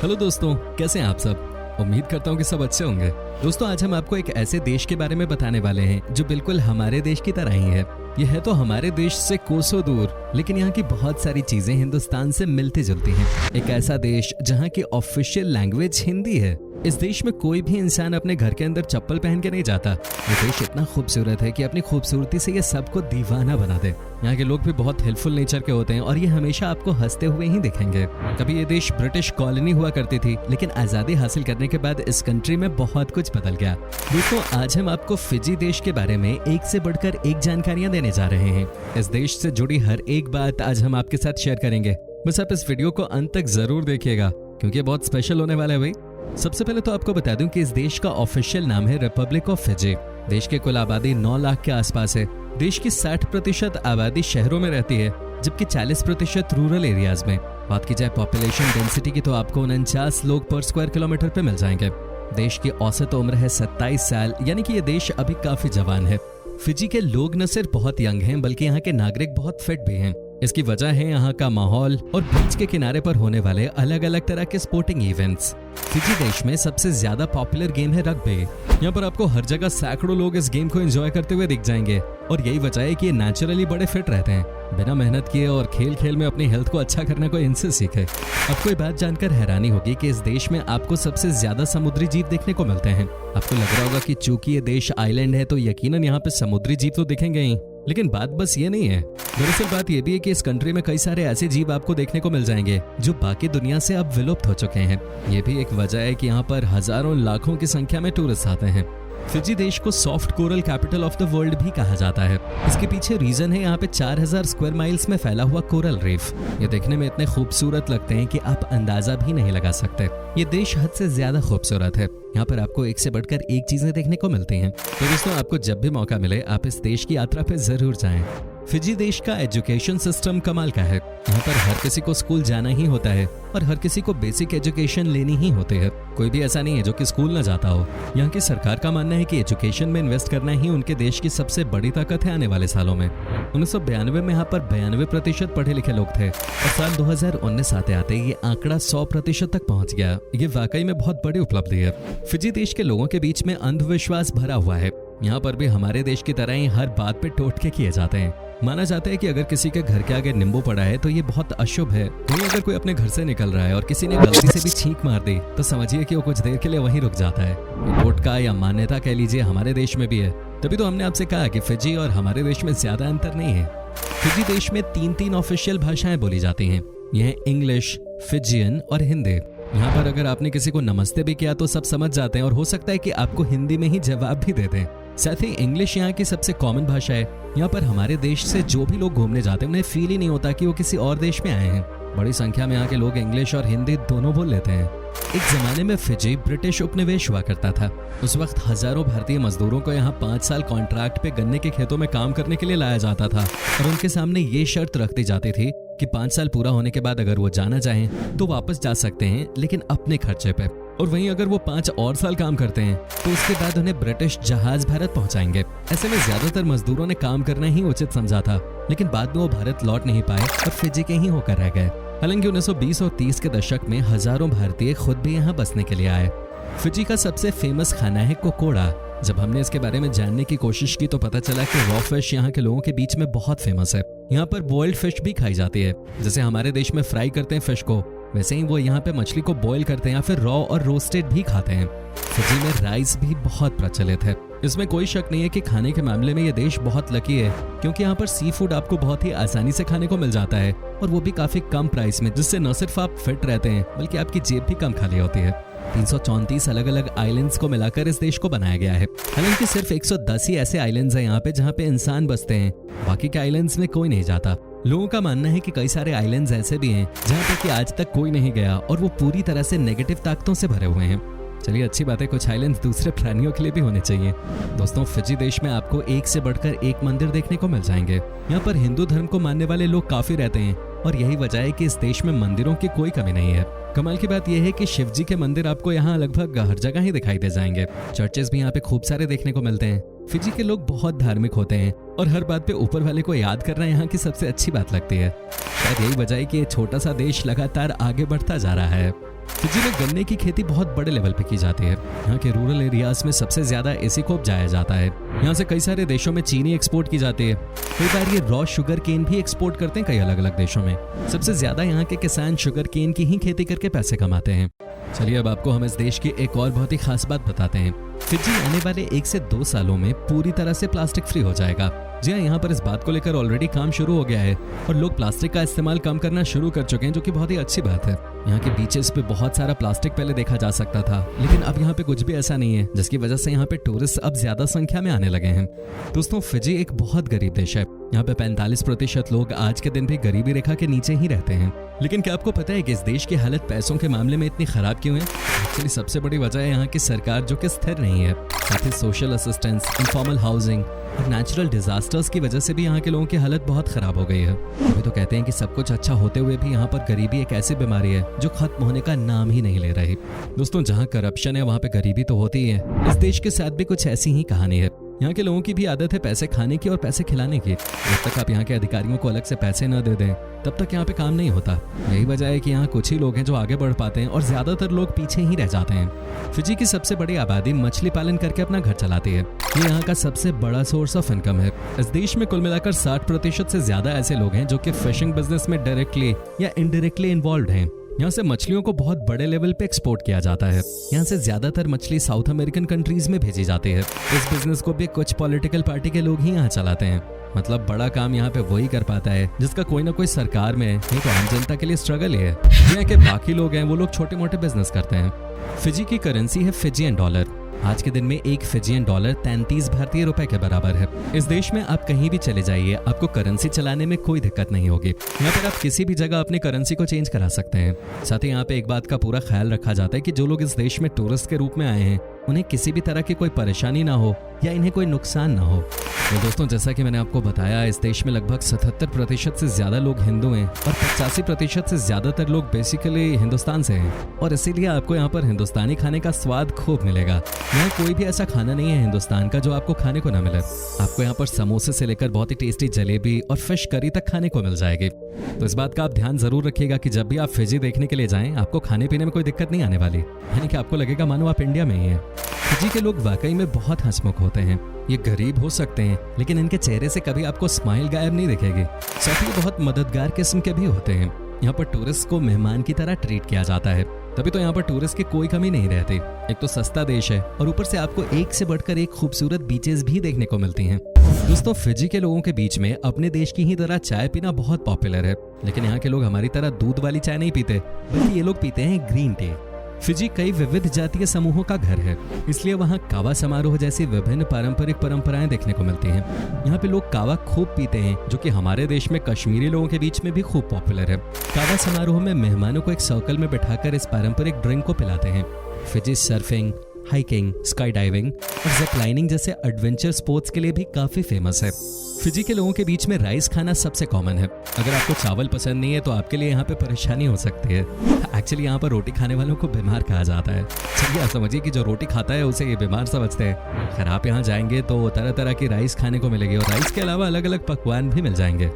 Hello दोस्तों, कैसे हैं आप सब। उम्मीद करता हूँ कि सब अच्छे होंगे। दोस्तों, आज हम आपको एक ऐसे देश के बारे में बताने वाले हैं जो बिल्कुल हमारे देश की तरह ही है। यह है तो हमारे देश से कोसों दूर, लेकिन यहाँ की बहुत सारी चीजें हिंदुस्तान से मिलती जुलती हैं। एक ऐसा देश जहाँ की ऑफिशियल लैंग्वेज हिंदी है। इस देश में कोई भी इंसान अपने घर के अंदर चप्पल पहन के नहीं जाता। ये देश इतना खूबसूरत है कि अपनी खूबसूरती से ये सबको दीवाना बना दे। यहाँ के लोग भी बहुत हेल्पफुल नेचर के होते हैं और ये हमेशा आपको हंसते हुए ही दिखेंगे। कभी ये देश ब्रिटिश कॉलोनी हुआ करती थी, लेकिन आजादी हासिल करने के बाद इस कंट्री में बहुत कुछ बदल गया। दोस्तों, आज हम आपको फिजी देश के बारे में एक से बढ़कर एक जानकारियां देने जा रहे हैं। इस देश से जुड़ी हर एक बात आज हम आपके साथ शेयर करेंगे। बस आप इस वीडियो को अंत तक जरूर देखिएगा, क्योंकि ये बहुत स्पेशल होने वाला है भाई। सबसे पहले तो आपको बता दूं कि इस देश का ऑफिशियल नाम है रिपब्लिक ऑफ फिजी। देश की कुल आबादी 9 लाख के आसपास है। देश की 60% आबादी शहरों में रहती है, जबकि 40% रूरल एरियाज में। बात की जाए पॉपुलेशन डेंसिटी की तो आपको 49 लोग पर स्क्वायर किलोमीटर पे मिल जाएंगे। देश की औसत उम्र है 27 साल, यानी कि ये देश अभी काफी जवान है। फिजी के लोग न सिर्फ बहुत यंग हैं, बल्कि यहाँ के नागरिक बहुत फिट भी हैं। इसकी वजह है यहाँ का माहौल और बीच के किनारे पर होने वाले अलग अलग तरह के स्पोर्टिंग इवेंट्स। फिजी देश में सबसे ज्यादा पॉपुलर गेम है रग्बी। यहाँ पर आपको हर जगह सैकड़ों लोग इस गेम को एंजॉय करते हुए दिख जाएंगे, और यही वजह है कि ये नेचुरली बड़े फिट रहते हैं, बिना मेहनत किए, और खेल खेल में अपनी हेल्थ को अच्छा करने को इनसे सीखे। आपको ये बात जानकर हैरानी होगी कि इस देश में आपको सबसे ज्यादा समुद्री जीव देखने को मिलते हैं। आपको लग रहा होगा कि चूंकि ये देश आइलैंड है तो यकीनन यहाँ पे समुद्री जीव तो दिखेंगे ही, लेकिन बात बस ये नहीं है। दरअसल बात ये भी है कि इस कंट्री में कई सारे ऐसे जीव आपको देखने को मिल जाएंगे जो बाकी दुनिया से अब विलुप्त हो चुके हैं। ये भी एक वजह है कि यहाँ पर हजारों लाखों की संख्या में टूरिस्ट आते हैं। फिजी देश को soft coral capital of the world भी कहा जाता है। इसके पीछे रीजन है यहाँ पे 4000 स्क्वायर माइल्स में फैला हुआ कोरल रीफ। ये देखने में इतने खूबसूरत लगते हैं कि आप अंदाजा भी नहीं लगा सकते। ये देश हद से ज्यादा खूबसूरत है। यहाँ पर आपको एक से बढ़कर एक चीजें देखने को मिलती हैं। तो दोस्तों, आपको जब भी मौका मिले आप इस देश की यात्रा पे जरूर जाएं। फिजी देश का एजुकेशन सिस्टम कमाल का है। यहाँ पर हर किसी को स्कूल जाना ही होता है और हर किसी को बेसिक एजुकेशन लेनी ही होती है। कोई भी ऐसा नहीं है जो कि स्कूल न जाता हो। यहाँ की सरकार का मानना है कि एजुकेशन में इन्वेस्ट करना ही उनके देश की सबसे बड़ी ताकत है आने वाले सालों में। 1992 में यहाँ पर 92% पढ़े लिखे लोग थे, और साल 2019 आते आते ये आंकड़ा 100% तक पहुंच गया। ये वाकई में बहुत बड़ी उपलब्धि है। फिजी देश के लोगों के बीच में अंधविश्वास भरा हुआ है। यहाँ पर भी हमारे देश की तरह ही हर बात पे टोटके किए जाते हैं। माना जाता है कि अगर किसी के घर के आगे नींबू पड़ा है तो ये बहुत अशुभ है। वहीं अगर कोई अपने घर से निकल रहा है और किसी ने गलती से भी छींक मार दी तो समझिए कि वो कुछ देर के लिए वहीं रुक जाता है। ये टोटका या मान्यता कह लीजिए हमारे देश में भी है। तभी तो हमने आपसे कहा कि फिजी और हमारे देश में ज्यादा अंतर नहीं है। फिजी देश में 3 ऑफिशियल भाषाएं बोली जाती हैं। यह है इंग्लिश, फिजियन और हिंदी। यहाँ पर अगर आपने किसी को नमस्ते भी किया तो सब समझ जाते हैं, और हो सकता है कि आपको हिंदी में ही जवाब भी दे दें। साथ ही इंग्लिश यहाँ की सबसे कॉमन भाषा है। यहाँ पर हमारे देश से जो भी लोग घूमने जाते हैं उन्हें फील ही नहीं होता कि वो किसी और देश में आए हैं। बड़ी संख्या में यहाँ के लोग इंग्लिश और हिंदी दोनों बोल लेते हैं। एक जमाने में फिजी ब्रिटिश उपनिवेश हुआ करता था। उस वक्त हजारों भारतीय मजदूरों को यहाँ 5 साल कॉन्ट्रैक्ट पे गन्ने के खेतों में काम करने के लिए लाया जाता था, और उनके सामने ये शर्त रख दी जाती थी कि 5 साल पूरा होने के बाद अगर वो जाना चाहें तो वापस जा सकते हैं, लेकिन अपने खर्चे पे। और वहीं अगर वो 5 और साल काम करते हैं तो उसके बाद उन्हें ब्रिटिश जहाज भारत पहुंचाएंगे। ऐसे में ज्यादातर मजदूरों ने काम करना ही उचित समझा था, लेकिन बाद में वो भारत लौट नहीं पाए और फिजी के ही होकर रह गए। हालांकि 1920 और 30 के दशक में हजारों भारतीय खुद भी यहाँ बसने के लिए आए। फिजी का सबसे फेमस खाना है कोकोड़ा। जब हमने इसके बारे में जानने की कोशिश की तो पता चला कि रॉ फिश यहाँ के लोगों के बीच में बहुत फेमस है। यहाँ पर बॉइल्ड फिश भी खाई जाती है। जैसे हमारे देश में फ्राई करते हैं फिश को, वैसे ही वो यहाँ पे मछली को बॉईल करते हैं या फिर रॉ और रोस्टेड भी खाते हैं। फिजी में राइस भी बहुत प्रचलित है। इसमें कोई शक नहीं है कि खाने के मामले में ये देश बहुत लकी है, क्योंकि यहाँ पर सी फूड आपको बहुत ही आसानी से खाने को मिल जाता है, और वो भी काफी कम प्राइस में, जिससे न सिर्फ आप फिट रहते हैं बल्कि आपकी जेब भी कम खाली होती है। 334 अलग अलग आइलैंड्स को मिलाकर इस देश को बनाया गया है। हालांकि सिर्फ 110 ही ऐसे आइलैंड्स हैं यहाँ पे जहाँ पे इंसान बसते हैं। बाकी के आइलैंड्स में कोई नहीं जाता। लोगों का मानना है कि कई सारे आइलैंड्स ऐसे भी हैं जहाँ पे कि आज तक कोई नहीं गया, और वो पूरी तरह से नेगेटिव ताकतों से भरे हुए हैं। चलिए, अच्छी बात है, कुछ आइलैंड्स दूसरे प्राणियों के लिए भी होने चाहिए। दोस्तों, फिजी देश में आपको एक से बढ़कर एक मंदिर देखने को मिल जाएंगे। यहाँ पर हिंदू धर्म को मानने वाले लोग काफी रहते हैं, और यही वजह है कि इस देश में मंदिरों की कोई कमी नहीं है। कमाल की बात यह है कि शिव जी के मंदिर आपको यहाँ लगभग हर जगह ही दिखाई दे जाएंगे। चर्चेस भी यहाँ पे खूब सारे देखने को मिलते हैं। फिजी के लोग बहुत धार्मिक होते हैं और हर बात पे ऊपर वाले को याद करना यहाँ की सबसे अच्छी बात लगती है। शायद यही वजह है कि ये छोटा सा देश लगातार आगे बढ़ता जा रहा है। फिजी में गन्ने की खेती बहुत बड़े लेवल पे की जाती है। यहाँ के रूरल एरियाज में सबसे ज्यादा इसी को उपजाया जाता है। यहाँ से कई सारे देशों में चीनी एक्सपोर्ट की जाती है। कई बार ये रॉ शुगर केन भी एक्सपोर्ट करते हैं कई अलग अलग देशों में। सबसे ज्यादा यहाँ के किसान शुगर केन की ही खेती करके पैसे कमाते हैं। चलिए अब आपको हम इस देश की एक और बहुत ही खास बात बताते हैं। फिजी आने वाले 1 से 2 सालों में पूरी तरह से प्लास्टिक फ्री हो जाएगा। जी हाँ, यहाँ पर इस बात को लेकर ऑलरेडी काम शुरू हो गया है और लोग प्लास्टिक का इस्तेमाल कम करना शुरू कर चुके हैं, जो कि बहुत ही अच्छी बात है। यहाँ के बीचेस पे बहुत सारा प्लास्टिक पहले देखा जा सकता था, लेकिन अब यहाँ पे कुछ भी ऐसा नहीं है, जिसकी वजह से यहाँ पे टूरिस्ट अब ज्यादा संख्या में आने लगे हैं। दोस्तों, फिजी एक बहुत गरीब देश है। यहाँ पे 45% लोग आज के दिन भी गरीबी रेखा के नीचे ही रहते हैं। लेकिन क्या आपको पता है कि इस देश की हालत पैसों के मामले में इतनी खराब क्यों है? एक्चुअली सबसे बड़ी वजह है यहाँ की सरकार, जो कि स्थिर नहीं है। साथ ही सोशल असिस्टेंस, इनफॉर्मल हाउसिंग और नेचुरल डिजास्टर्स की वजह से भी यहाँ के लोगों की हालत बहुत खराब हो गई है। अभी तो कहते हैं कि सब कुछ अच्छा होते हुए भी यहाँ पर गरीबी एक ऐसी बीमारी है जो खत्म होने का नाम ही नहीं ले रही। दोस्तों, जहाँ करप्शन है वहाँ पे गरीबी तो होती ही है। इस देश के साथ भी कुछ ऐसी ही कहानी है। यहाँ के लोगों की भी आदत है पैसे खाने की और पैसे खिलाने की। जब तक आप यहाँ के अधिकारियों को अलग से पैसे न दे दें, तब तक यहाँ पे काम नहीं होता। यही वजह है कि यहाँ कुछ ही लोग हैं जो आगे बढ़ पाते हैं और ज्यादातर लोग पीछे ही रह जाते हैं। फिजी की सबसे बड़ी आबादी मछली पालन करके अपना घर चलाती है। ये यहाँ का सबसे बड़ा सोर्स ऑफ इनकम है। इस देश में कुल मिलाकर 60% से ज्यादा ऐसे लोग हैं जो कि फिशिंग बिजनेस में डायरेक्टली या इनडायरेक्टली इन्वॉल्व हैं। यहाँ से मछलियों को बहुत बड़े लेवल पे एक्सपोर्ट किया जाता है। यहाँ से ज्यादातर मछली साउथ अमेरिकन कंट्रीज में भेजी जाती है। इस बिजनेस को भी कुछ पॉलिटिकल पार्टी के लोग ही यहाँ चलाते हैं। मतलब बड़ा काम यहाँ पे वही कर पाता है जिसका कोई ना कोई सरकार में, नहीं तो आम जनता के लिए स्ट्रगल ही है। यहाँ के बाकी लोग हैं वो लोग छोटे मोटे बिजनेस करते हैं। फिजी की करेंसी है फिजियन डॉलर। आज के दिन में एक फिजियन डॉलर 33 भारतीय रुपए के बराबर है। इस देश में आप कहीं भी चले जाइए, आपको करेंसी चलाने में कोई दिक्कत नहीं होगी। यहाँ पर आप किसी भी जगह अपनी करेंसी को चेंज करा सकते हैं। साथ ही यहाँ पे एक बात का पूरा ख्याल रखा जाता है कि जो लोग इस देश में टूरिस्ट के रूप में आए हैं, उन्हें किसी भी तरह की कोई परेशानी ना हो या इन्हें कोई नुकसान ना हो। तो दोस्तों, जैसा कि मैंने आपको बताया, इस देश में लगभग 77% से ज्यादा लोग हिंदू हैं और 85% से ज्यादातर लोग बेसिकली हिंदुस्तान से हैं और इसीलिए आपको यहाँ पर हिंदुस्तानी खाने का स्वाद खूब मिलेगा। यहाँ कोई भी ऐसा खाना नहीं है हिंदुस्तान का जो आपको खाने को ना मिले। आपको यहाँ पर समोसे से लेकर बहुत ही टेस्टी जलेबी और फिश करी तक खाने को मिल जाएगी। तो इस बात का आप ध्यान जरूर रखिएगा कि जब भी आप फिजी देखने के लिए जाएं, आपको खाने पीने में कोई दिक्कत नहीं आने वाली, यानी कि आपको लगेगा मानो आप इंडिया में ही हैं। फिजी के लोग वाकई में बहुत हंसमुख होते हैं। ये गरीब हो सकते हैं, लेकिन इनके चेहरे से कभी आपको स्माइल गायब नहीं दिखेगी। साथ ही बहुत मददगार किस्म के भी होते हैं। यहाँ पर टूरिस्ट को मेहमान की तरह ट्रीट किया जाता है, तभी तो यहाँ पर टूरिस्ट की कोई कमी नहीं रहती। एक तो सस्ता देश है और ऊपर से आपको एक से बढ़कर एक खूबसूरत बीचेस भी देखने को मिलती हैं। दोस्तों, फिजी के लोगों के बीच में अपने देश की ही तरह चाय पीना बहुत पॉपुलर है, लेकिन यहाँ के लोग हमारी तरह दूध वाली चाय नहीं पीते, बल्कि ये लोग पीते हैं ग्रीन टी। फिजी कई विविध जातीय समूहों का घर है, इसलिए वहाँ कावा समारोह जैसी विभिन्न पारंपरिक परंपराएं देखने को मिलती हैं। यहाँ पे लोग कावा खूब पीते हैं, जो कि हमारे देश में कश्मीरी लोगों के बीच में भी खूब पॉपुलर है। कावा समारोह में मेहमानों को एक सर्कल में बैठाकर इस पारंपरिक ड्रिंक को पिलाते हैं। Fiji surfing, hiking, sky diving और जिप लाइनिंग जैसे एडवेंचर स्पोर्ट्स के लिए भी काफी फेमस है। फिजी के लोगों के बीच में राइस खाना सबसे कॉमन है। अगर आपको चावल पसंद नहीं है तो आपके लिए यहाँ पे परेशानी हो सकती है। एक्चुअली यहाँ पर रोटी खाने वालों को बीमार कहा जाता है। चलिए आप समझिए कि जो रोटी खाता है उसे ये बीमार समझते हैं। खैर, आप यहाँ जाएंगे तो तरह तरह की राइस खाने को मिलेगी और राइस के अलावा अलग अलग पकवान भी मिल जाएंगे।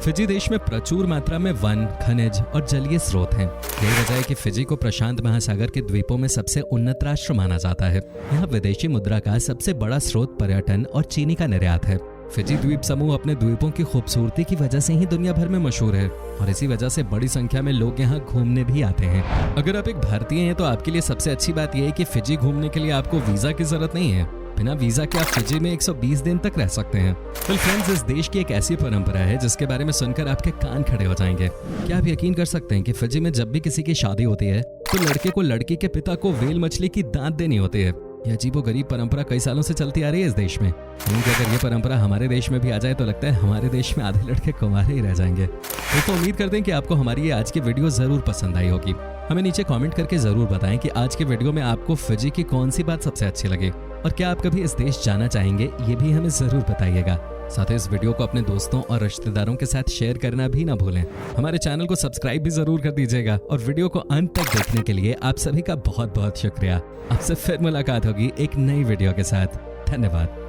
फिजी देश में प्रचुर मात्रा में वन, खनिज और जलीय स्रोत हैं। यही वजह है कि फिजी को प्रशांत महासागर के द्वीपों में सबसे उन्नत राष्ट्र माना जाता है। यहाँ विदेशी मुद्रा का सबसे बड़ा स्रोत पर्यटन और चीनी का निर्यात है। फिजी द्वीप समूह अपने द्वीपों की खूबसूरती की वजह से ही दुनिया भर में मशहूर है और इसी वजह से बड़ी संख्या में लोग यहाँ घूमने भी आते हैं। अगर आप एक भारतीय हैं तो आपके लिए सबसे अच्छी बात यह है कि फिजी घूमने के लिए आपको वीजा की जरूरत नहीं है। बिना वीजा के आप फिजी में 120 दिन तक रह सकते हैं। तो फ्रेंड्स, इस देश की एक ऐसी परंपरा है जिसके बारे में सुनकर आपके कान खड़े हो जाएंगे। क्या आप यकीन कर सकते हैं कि फिजी में जब भी किसी की शादी होती है तो लड़के को लड़की के पिता को व्हेल मछली की दांत देनी होती है। यह अजीबोगरीब परंपरा कई सालों से चलती आ रही है इस देश में। अगर ये परंपरा हमारे देश में भी आ जाए तो लगता है हमारे देश में आधे लड़के कुंवारे ही रह जाएंगे। तो उम्मीद करते हैं कि आपको हमारी ये आज की वीडियो जरूर पसंद आई होगी। हमें नीचे कमेंट करके जरूर बताएं कि आज के वीडियो में आपको फिजी की कौन सी बात सबसे अच्छी लगी और क्या आप कभी इस देश जाना चाहेंगे, ये भी हमें जरूर बताइएगा। साथ ही इस वीडियो को अपने दोस्तों और रिश्तेदारों के साथ शेयर करना भी ना भूलें। हमारे चैनल को सब्सक्राइब भी जरूर कर दीजिएगा और वीडियो को अंत तक देखने के लिए आप सभी का बहुत बहुत शुक्रिया। आपसे फिर मुलाकात होगी एक नई वीडियो के साथ। धन्यवाद।